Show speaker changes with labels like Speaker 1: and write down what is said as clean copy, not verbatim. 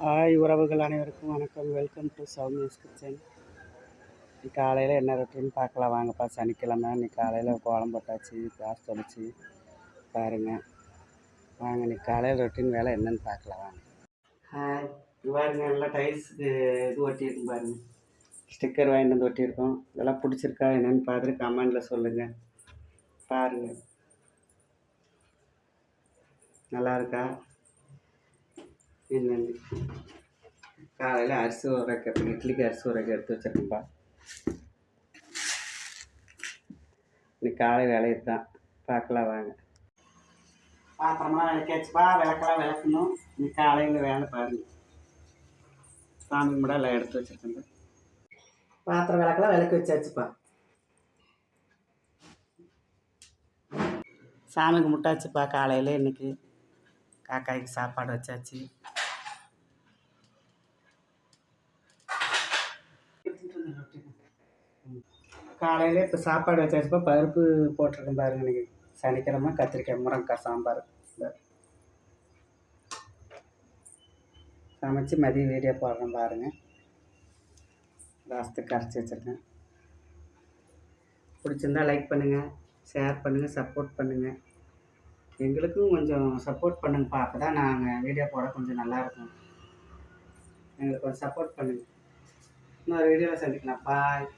Speaker 1: Hi உறவுகள் அனைவருக்கும் வணக்கம். Welcome to Sowmya's kitchen. இன்னைக்கு காலையில் என்ன ரொட்டின்னு பார்க்கலாம் வாங்கப்பா. சனிக்கிழமை இன்னைக்கு காலையில் கோலம் போட்டாச்சு, காசு தொலைச்சி பாருங்கள். வாங்க இன்னைக்கு காலையில் ரொட்டின் வேலை என்னன்னு பார்க்கலாம் வாங்க. ஹாய், பாருங்க எல்லாம் டைல்ஸுக்கு இது ஒட்டியிருக்கும் பாருங்கள். ஸ்டிக்கர் வாங்கிட்டு வந்து ஒட்டியிருக்கோம். இதெல்லாம் பிடிச்சிருக்கா என்னென்னு பார்த்துட்டு கமெண்டில் சொல்லுங்கள். பாருங்கள் நல்லா இருக்கா என்னென்னு. காலையில் அரிசி உரைக்கிறதுக்கு இட்லிக்கு அரிசி உரைக்க எடுத்து வச்சிருக்கேன்ப்பா. இன்னைக்கு காலை வேலையை தான் பார்க்கலாம் வாங்க. பாத்திரமெல்லாம் விளக்காச்சுப்பா, விளக்கெல்லாம் விளக்கணும். இன்னைக்கு காலையில் வேலை பாருங்கள். சாமி கும்பிட எல்லாம் எடுத்து வச்சுருக்கேன். பாத்திரம் விளக்கெல்லாம் விளக்கி வச்சாச்சுப்பா. சாமி கும்பிட்டாச்சுப்பா. காலையில் இன்னைக்கு காக்காய்க்கு சாப்பாடு வச்சாச்சு. காலையில் இப்போ சாப்பாடு வச்சாச்சுப்பா. பருப்பு போட்டிருக்கேன் பாருங்க. இன்றைக்கி சனிக்கிழமை கத்திரிக்காய் முருங்கைக்காய் சாம்பார் சமைச்சு மதியம் வீடியோ போடுறேன் பாருங்கள். லாஸ்ட்டுக்கு கரைச்சி வச்சுருக்கேன். பிடிச்சிருந்தா லைக் பண்ணுங்கள், ஷேர் பண்ணுங்கள், சப்போர்ட் பண்ணுங்கள். எங்களுக்கும் கொஞ்சம் சப்போர்ட் பண்ணுங்கப்பா. அப்போ தான் நாங்கள் வீடியோ போட கொஞ்சம் நல்லாயிருக்கும். எங்களுக்கு கொஞ்சம் சப்போர்ட் பண்ணுங்கள். இன்னொரு வீடியோவில் சந்திக்கலாம். பாய்.